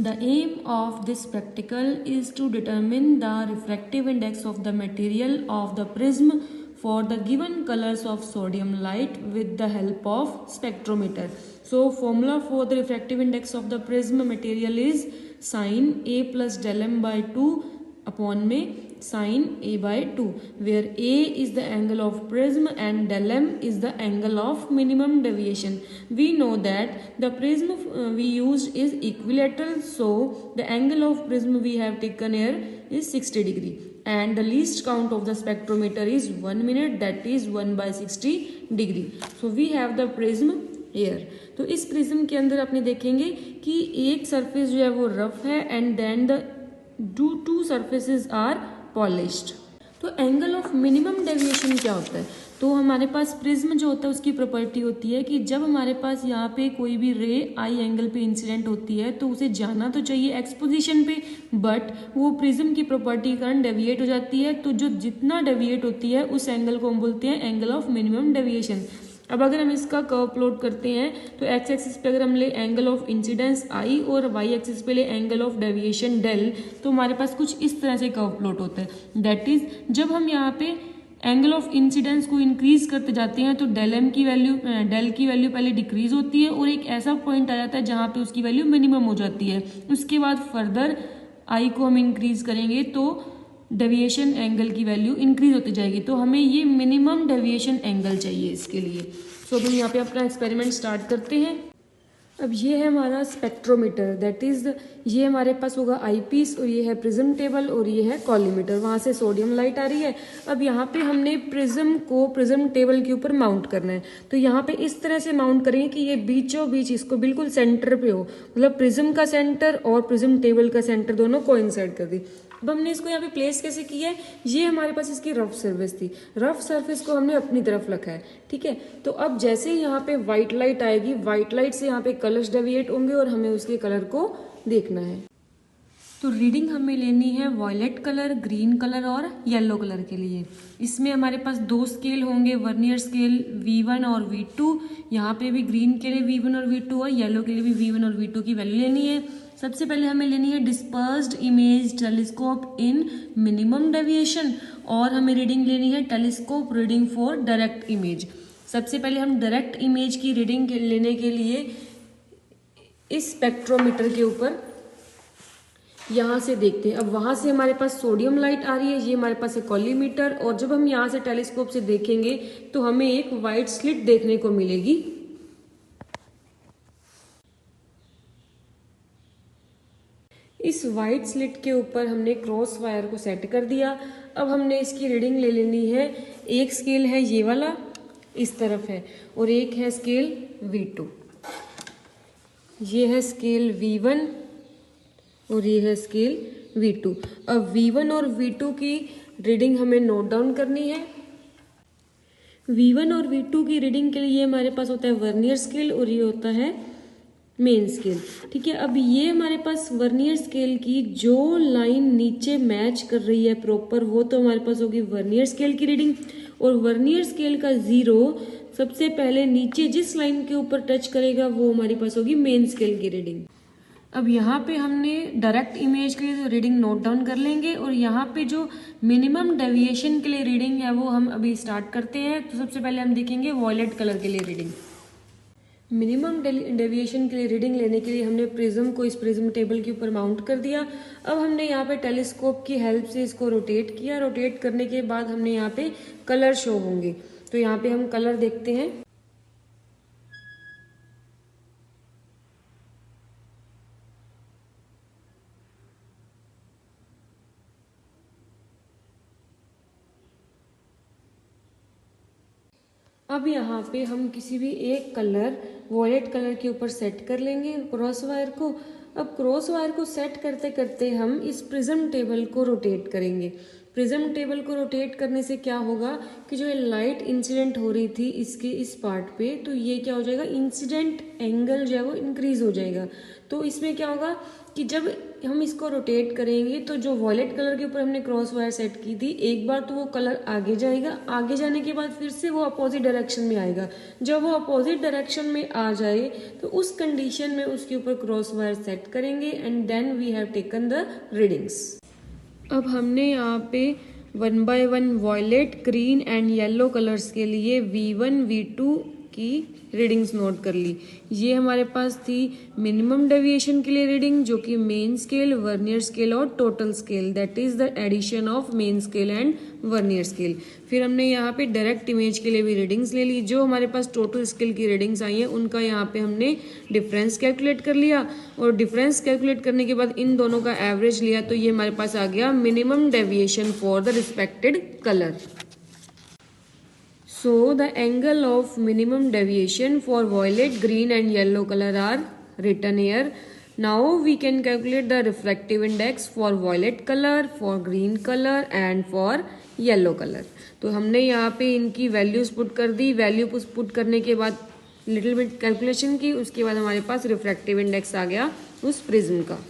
The aim of this practical is to determine the refractive index of the material of the prism for the given colors of sodium light with the help of spectrometer. So formula for the refractive index of the prism material is sin A plus del m by 2 upon में sin A by 2, where A is the angle of prism and del m is the angle of minimum deviation. We know that the prism we used is equilateral, so the angle of prism we have taken here is 60 degree and the least count of the spectrometer is 1 minute, that is 1 by 60 degree. So we have the prism here. तो इस prism के अंदर अपने देखेंगे कि एक surface जो है वो रफ है and then the two surfaces are polished. तो एंगल ऑफ मिनिमम डेविएशन क्या होता है? तो हमारे पास प्रिज्म जो होता है उसकी प्रॉपर्टी होती है कि जब हमारे पास यहाँ पे कोई भी रे आई एंगल पे इंसिडेंट होती है तो उसे जाना तो चाहिए एक्स पोजीशन पे, बट वो प्रिज्म की प्रॉपर्टी के कारण डेविएट हो जाती है. तो जो जितना डेविएट होती है उस एंगल को हम बोलते हैं एंगल ऑफ मिनिमम डेविएशन. अब अगर हम इसका कर्व प्लॉट करते हैं तो एक्स एक्सिस पे अगर हम ले एंगल ऑफ इंसिडेंस आई और वाई एक्सिस पे ले एंगल ऑफ डेविएशन डेल, तो हमारे पास कुछ इस तरह से कर्व प्लॉट होता है. दैट इज जब हम यहाँ पे एंगल ऑफ इंसिडेंस को इंक्रीज करते जाते हैं तो डेल की वैल्यू पहले डिक्रीज होती है और एक ऐसा पॉइंट आ जाता है जहाँ पे उसकी वैल्यू मिनिमम हो जाती है. उसके बाद फर्दर आई को हम इंक्रीज करेंगे तो डेविएशन एंगल की वैल्यू इंक्रीज होती जाएगी. तो हमें ये मिनिमम डेविएशन एंगल चाहिए इसके लिए. सो हम यहाँ पे अपना एक्सपेरिमेंट स्टार्ट करते हैं. अब ये है हमारा स्पेक्ट्रोमीटर, दैट इज ये हमारे पास होगा आई पीस और ये है प्रिज्म टेबल और ये है कॉलीमीटर. वहाँ से सोडियम लाइट आ रही है. अब यहाँ पे हमने प्रिज्म को प्रिज्म टेबल के ऊपर माउंट करना है. तो यहाँ पे इस तरह से माउंट करेंगे कि ये बीचों बीच इसको बिल्कुल सेंटर पे हो, मतलब प्रिज्म का सेंटर और प्रिज्म टेबल का सेंटर दोनों कोइंसाइड कर दी. अब हमने इसको यहाँ पे प्लेस कैसे किया है? ये हमारे पास इसकी रफ सरफेस थी, रफ सरफेस को हमने अपनी तरफ रखा है. ठीक है, तो अब जैसे ही यहाँ पे व्हाइट लाइट आएगी, व्हाइट लाइट से यहाँ पे कलर्स डेविएट होंगे और हमें उसके कलर को देखना है. तो रीडिंग हमें लेनी है वॉयलेट कलर, ग्रीन कलर और येलो कलर के लिए. इसमें हमारे पास दो स्केल होंगे, वर्नियर स्केल V1 और V2. यहाँ पे भी ग्रीन के लिए V1 और V2 और येलो के लिए भी V1 और V2 की वैल्यू लेनी है. सबसे पहले हमें लेनी है डिस्पर्स्ड इमेज टेलीस्कोप इन मिनिमम डेविएशन और हमें रीडिंग लेनी है telescope reading for direct image. सबसे पहले हम डायरेक्ट इमेज की रीडिंग लेने के लिए इस स्पेक्ट्रोमीटर के ऊपर यहाँ से देखते हैं. अब वहाँ से हमारे पास सोडियम लाइट आ रही है, ये हमारे पास है कॉलीमीटर, और जब हम यहाँ से टेलीस्कोप से देखेंगे तो हमें एक वाइट स्लिट देखने को मिलेगी. इस वाइट स्लिट के ऊपर हमने क्रॉस वायर को सेट कर दिया. अब हमने इसकी रीडिंग ले लेनी है. एक स्केल है ये वाला, इस तरफ है, और एक है स्केल V2. ये है स्केल V1 और ये है स्केल V2. अब V1 और V2 की रीडिंग हमें नोट डाउन करनी है. V1 और V2 की रीडिंग के लिए हमारे पास होता है वर्नियर स्केल और ये होता है मेन स्केल. ठीक है, अब ये हमारे पास वर्नियर स्केल की जो लाइन नीचे मैच कर रही है प्रॉपर, वो तो हमारे पास होगी वर्नियर स्केल की रीडिंग. और वर्नियर स्केल का 0 सबसे पहले नीचे जिस लाइन के ऊपर टच करेगा वो हमारी पास होगी मेन स्केल की रीडिंग. अब यहाँ पे हमने डायरेक्ट इमेज के लिए रीडिंग नोट डाउन कर लेंगे और यहाँ पे जो मिनिमम डेविएशन के लिए रीडिंग है वो हम अभी स्टार्ट करते हैं. तो सबसे पहले हम देखेंगे वॉयलेट कलर के लिए रीडिंग. मिनिमम डेविएशन के लिए रीडिंग लेने के लिए हमने प्रिज्म को इस प्रिज्म टेबल के ऊपर माउंट कर दिया. अब हमने यहाँ पे टेलीस्कोप की हेल्प से इसको रोटेट किया. रोटेट करने के बाद हमने यहाँ पे कलर शो होंगे. तो यहाँ पे हम कलर देखते हैं. अब यहाँ पे हम किसी भी एक कलर वॉयलेट कलर के ऊपर सेट कर लेंगे क्रॉस वायर को. अब क्रॉस वायर को सेट करते करते हम इस प्रिज्म टेबल को रोटेट करेंगे. प्रिज्म टेबल को रोटेट करने से क्या होगा कि जो लाइट इंसिडेंट हो रही थी इसके इस पार्ट पे, तो ये क्या हो जाएगा, इंसिडेंट एंगल जो है वो इंक्रीज हो जाएगा। तो इसमें क्या होगा कि जब हम इसको रोटेट करेंगे तो जो वॉयलेट कलर के ऊपर हमने क्रॉस वायर सेट की थी, एक बार तो वो कलर आगे जाएगा, आगे जाने के बाद फिर से वो अपोजिट डायरेक्शन में आएगा। जब वो अपोजिट डायरेक्शन में आ जाए तो उस कंडीशन में उसके ऊपर क्रॉस वायर सेट करेंगे and then we have taken the readings. अब हमने यहाँ पे 1 by 1 violet, green and yellow colours के लिए V1 V2 की रीडिंग्स नोट कर ली। ये हमारे पास थी मिनिमम डेविएशन के लिए रीडिंग, जो कि मेन स्केल, वर्नियर स्केल और total scale, that is the addition of main scale and vernier scale. फिर हमने यहाँ पे डायरेक्ट इमेज के लिए भी रीडिंग्स ले ली। जो हमारे पास टोटल स्केल की रीडिंग्स आई हैं उनका यहाँ पे हमने डिफरेंस कैलकुलेट कर लिया, और डिफरेंस कैलकुलेट करने के बाद इन दोनों का एवरेज लिया, तो ये हमारे पास आ गया minimum deviation for the respected colour. So the angle of minimum deviation for violet, green and yellow color are written here. Now we can calculate the refractive index for violet color, for green color and for yellow color. तो हमने यहाँ पे इनकी values put कर दी। Value put करने के बाद little bit calculation की, उसके बाद हमारे पास रिफ्रैक्टिव इंडेक्स आ गया उस प्रिज्म का।